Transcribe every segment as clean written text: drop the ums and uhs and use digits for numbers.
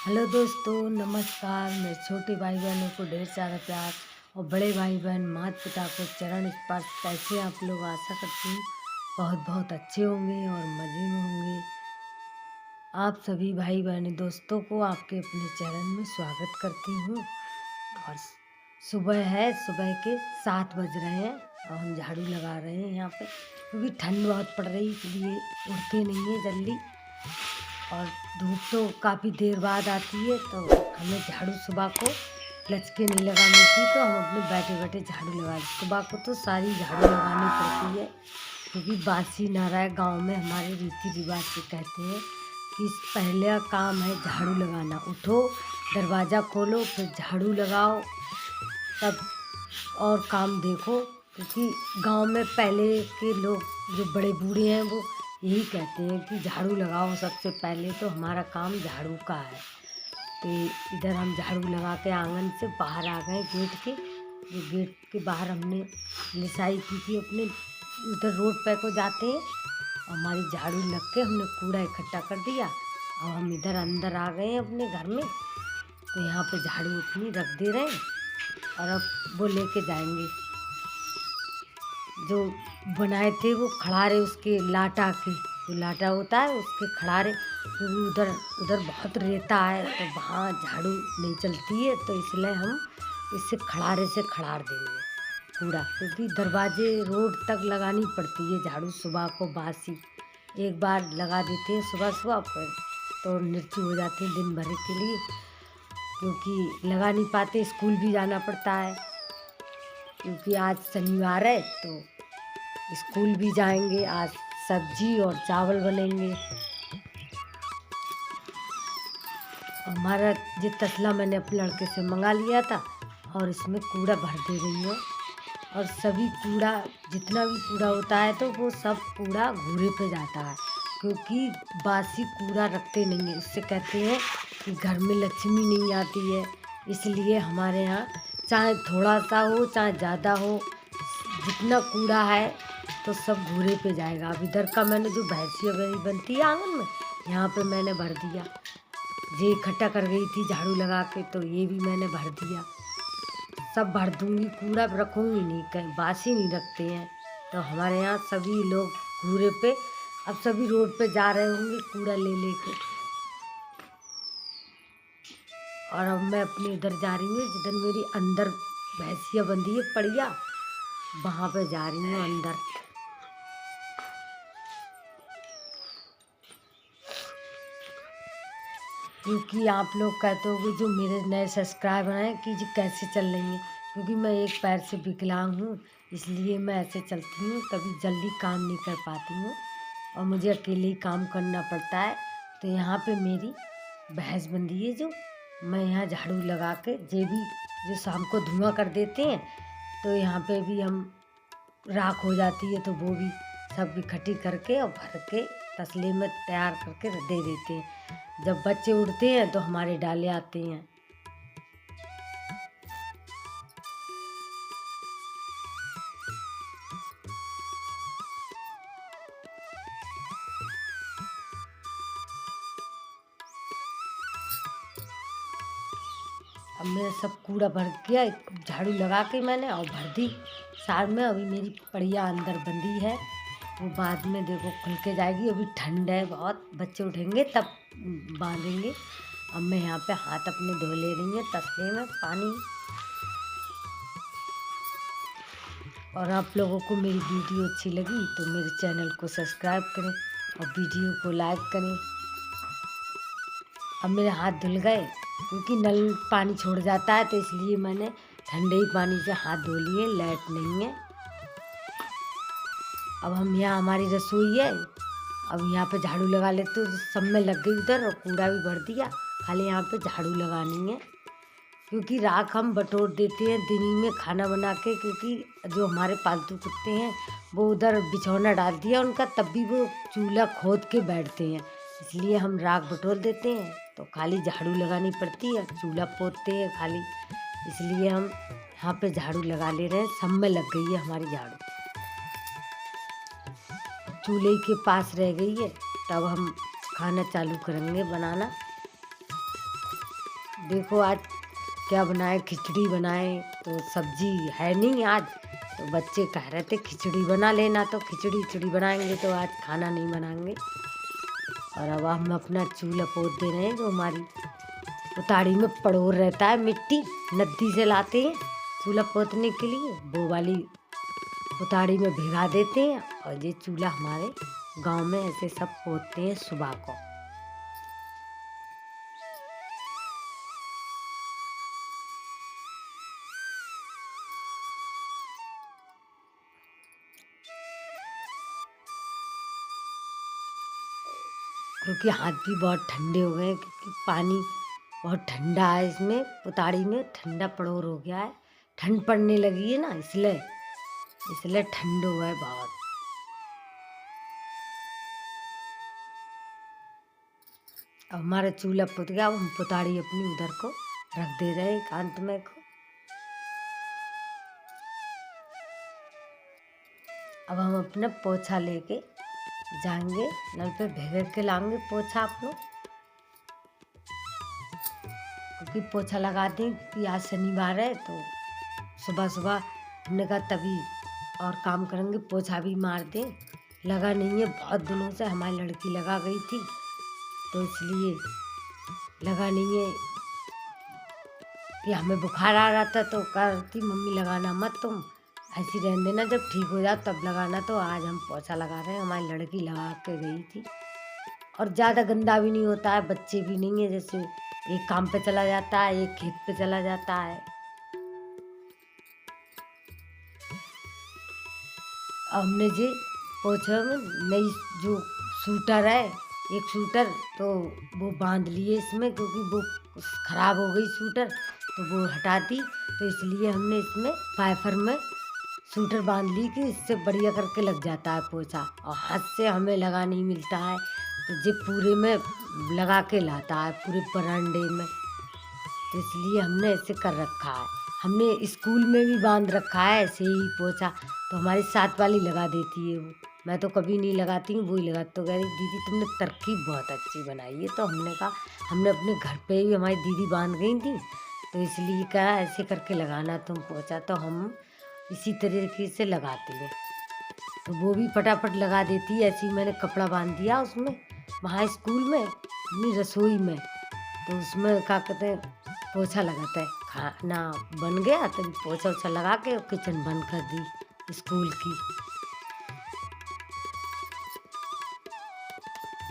Hello दोस्तों, नमस्कार। मेरे छोटे भाई बहनों को ढेर सारा प्यार और बड़े भाई बहन माता पिता को चरण स्पर्श। कैसे आप लोग? आशा करती हूँ बहुत बहुत अच्छे होंगे और मज़े में होंगे। आप सभी भाई बहन दोस्तों को आपके अपने चरण में स्वागत करती हूँ। और सुबह है, सुबह के 7 बज रहे हैं और हम झाड़ू लगा रहे हैं यहाँ पे, क्योंकि ठंड बहुत पड़ रही इसलिए उठते नहीं है जल्दी। और धूप तो काफ़ी देर बाद आती है, तो हमें झाड़ू सुबह को लचके नहीं लगा मिलती, तो हम अपने बैठे बैठे झाड़ू लगा सुबह को तो सारी झाड़ू लगानी पड़ती है, क्योंकि बासी ना रहे। गांव में हमारे रीति रिवाज से कहते हैं कि पहला काम है झाड़ू लगाना। उठो, दरवाज़ा खोलो, फिर झाड़ू लगाओ, तब और काम देखो। क्योंकि गांव में पहले के लोग जो बड़े बूढ़े हैं वो यही कहते हैं कि झाड़ू लगाओ सबसे पहले, तो हमारा काम झाड़ू का है। तो इधर हम झाड़ू लगा के आंगन से बाहर आ गए गेट के। जो गेट के बाहर हमने लिसाई की थी अपने, उधर रोड पे को जाते हैं, हमारी झाड़ू लग के हमने कूड़ा इकट्ठा कर दिया। अब हम इधर अंदर आ गए हैं अपने घर में, तो यहाँ पे झाड़ू अपनी रख दे रहे हैं और अब वो लेके जाएंगे। जो बनाए थे वो खड़ारे उसके लाटा के, जो लाटा होता है उसके खड़ारे, क्योंकि उधर उधर बहुत रेता है तो वहाँ झाड़ू नहीं चलती है, तो इसलिए हम इसे खड़ारे से खड़ार देंगे कूड़ा। क्योंकि दरवाजे रोड तक लगानी पड़ती है झाड़ू सुबह को। बासी एक बार लगा देते हैं सुबह सुबह पर, तो निर्चू हो जाते हैं दिन भर के लिए, क्योंकि लगा नहीं पाते। स्कूल भी जाना पड़ता है, क्योंकि आज शनिवार है तो स्कूल भी जाएंगे। आज सब्जी और चावल बनेंगे। हमारा ये तसला मैंने अपने लड़के से मंगा लिया था और इसमें कूड़ा भर दे रही हूँ। और सभी कूड़ा, जितना भी कूड़ा होता है तो वो सब कूड़ा घूरे पे जाता है, क्योंकि बासी कूड़ा रखते नहीं है। इससे कहते हैं कि घर में लक्ष्मी नहीं आती है। इसलिए हमारे यहाँ चाहे थोड़ा सा हो चाहे ज़्यादा हो, जितना कूड़ा है तो सब घूरे पे जाएगा। अब इधर का मैंने जो भैंसिया बनती है आंगन में, यहाँ पे मैंने भर दिया। ये इकट्ठा कर गई थी झाड़ू लगा के, तो ये भी मैंने भर दिया। सब भर दूंगी, कूड़ा रखूंगी नहीं, कहीं बासी नहीं रखते हैं। तो हमारे यहाँ सभी लोग घूरे पे, अब सभी रोड पे जा रहे होंगे कूड़ा ले लेके। और अब मैं अपने इधर जा रही हूँ, जिधर मेरी अंदर भैंसिया बंधी है पड़िया, वहाँ पे जा रही हूँ अंदर। क्योंकि आप लोग कहते हो कि जो मेरे नए सब्सक्राइबर हैं कि जी कैसे चल रही हैं, क्योंकि मैं एक पैर से विकलांग हूँ, इसलिए मैं ऐसे चलती हूँ, कभी जल्दी काम नहीं कर पाती हूँ और मुझे अकेले ही काम करना पड़ता है। तो यहाँ पे मेरी भैंस बंधी है, जो मैं यहाँ झाड़ू लगा के, जे भी जो शाम को धुआं कर देते हैं, तो यहाँ पे भी हम राख हो जाती है तो वो भी सब इकट्ठी करके और भर के तसले में तैयार करके दे देते हैं। जब बच्चे उड़ते हैं तो हमारे डाले आते हैं। अब मेरा सब कूड़ा भर गया, झाड़ू लगा के मैंने और भर दी साथ में। अभी मेरी पड़िया अंदर बंदी है, वो बाद में देखो खुल के जाएगी। अभी ठंड है बहुत, बच्चे उठेंगे तब बांधेंगे। अब मैं यहाँ पे हाथ अपने धो ले रही हूँ तसले में पानी। और आप लोगों को मेरी वीडियो अच्छी लगी तो मेरे चैनल को सब्सक्राइब करें और वीडियो को लाइक करें। अब मेरे हाथ धुल गए, क्योंकि नल पानी छोड़ जाता है, तो इसलिए मैंने ठंडे ही पानी से हाथ धो लिए, लाइट नहीं है। अब हम यहाँ, हमारी रसोई है, अब यहाँ पे झाड़ू लगा लेते, तो सब में लग गई उधर और कूड़ा भी भर दिया। खाली यहाँ पे झाड़ू लगानी है, क्योंकि राख हम बटोर देते हैं दिन में खाना बना के, क्योंकि जो हमारे पालतू कुत्ते हैं वो उधर बिछौना डाल दिया उनका, तब भी वो चूल्हा खोद के बैठते हैं, इसलिए हम राख बटोर देते हैं। तो खाली झाड़ू लगानी पड़ती है, चूल्हा पोतते हैं खाली, इसलिए हम यहाँ पे झाड़ू लगा ले रहे हैं। सब में लग गई है हमारी झाड़ू, चूल्हे के पास रह गई है, तब हम खाना चालू करेंगे बनाना। देखो आज क्या बनाए, खिचड़ी बनाए, तो सब्जी है नहीं आज, तो बच्चे कह रहे थे खिचड़ी बना लेना, तो खिचड़ी बनाएंगे, तो आज खाना नहीं बनाएंगे। और अब हम अपना चूल्हा पोत दे रहे हैं। जो हमारी उताड़ी में पड़ोर रहता है, मिट्टी नदी से लाते हैं चूल्हा पोतने के लिए, वो वाली उताड़ी में भिगा देते हैं, और ये चूल्हा हमारे गांव में ऐसे सब पोतते हैं सुबह को। क्योंकि हाथ भी बहुत ठंडे हो गए हैं, क्योंकि पानी बहुत ठंडा है, इसमें उताड़ी में ठंडा पड़ोर हो गया है, ठंड पड़ने लगी है ना, इसलिए ठंड हुआ है बहुत। अब हमारा चूल्हा पुत गया, अब हम पुताड़ी अपनी उधर को रख दे रहे हैं एकांत में को। अब हम अपना पोछा लेके जाएंगे, नल पे भिगो के लाएंगे पोछा आप लोग, क्योंकि पोछा लगाते हैं, क्योंकि आज शनिवार है, तो सुबह सुबह हमने कहा तभी और काम करेंगे, पोछा भी मार दें। लगा नहीं है बहुत दिनों से, हमारी लड़की लगा गई थी, तो इसलिए लगा नहीं है। कि हमें बुखार आ रहा था, तो कहती मम्मी लगाना मत, तुम ऐसी रहने देना, जब ठीक हो जाओ तब लगाना। तो आज हम पोछा लगा रहे हैं, हमारी लड़की लगा के गई थी। और ज़्यादा गंदा भी नहीं होता है, बच्चे भी नहीं है, जैसे एक काम पे चला जाता है, एक खेत पे चला जाता है। हमने जी पोछे में नई जो सूटर है, एक सूटर, तो वो बांध लिए इसमें, क्योंकि वो खराब हो गई सूटर, तो वो हटा दी, तो इसलिए हमने इसमें पाइपर में सूटर बांध ली कि इससे बढ़िया करके लग जाता है पोछा, और हाथ से हमें लगा नहीं मिलता है, तो ये पूरे में लगा के लाता है पूरे बरांडे में, तो इसलिए हमने ऐसे कर रखा है। हमने स्कूल में भी बांध रखा है ऐसे ही पोछा, तो हमारी साथ वाली लगा देती है वो, मैं तो कभी नहीं लगाती हूँ, वो ही लगाती। तो कह रही दीदी तुमने तरकीब बहुत अच्छी बनाई है, तो हमने कहा हमने अपने घर पे ही, हमारी दीदी बांध गई थी, तो इसलिए कहा ऐसे करके लगाना तुम पोछा, तो हम इसी तरीके से लगाते हैं। तो वो भी फटाफट लगा देती है। ऐसे ही मैंने कपड़ा बांध दिया उसमें, वहाँ स्कूल में अपनी रसोई में, तो उसमें क्या कहते हैं पोछा लगाता है, खाना बन गया तो पोछा वोछा लगा के किचन बंद कर दी स्कूल की।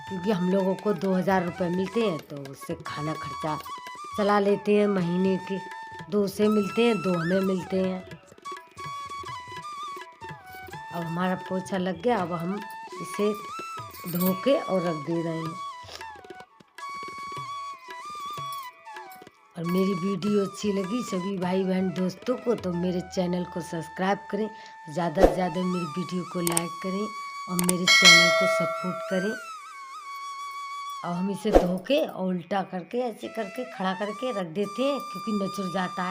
क्योंकि हम लोगों को 2000 रुपये मिलते हैं, तो उससे खाना खर्चा चला लेते हैं, महीने के 2 से मिलते हैं, 2 हमें मिलते हैं। अब हमारा पोछा लग गया, अब हम इसे धो के और रख दे रहे हैं। और मेरी वीडियो अच्छी लगी सभी भाई बहन दोस्तों को, तो मेरे चैनल को सब्सक्राइब करें, ज़्यादा से ज़्यादा मेरी वीडियो को लाइक करें, और मेरे चैनल को सपोर्ट करें। और हम इसे धो के और उल्टा करके ऐसे करके खड़ा करके रख देते हैं, क्योंकि नचुर जाता है।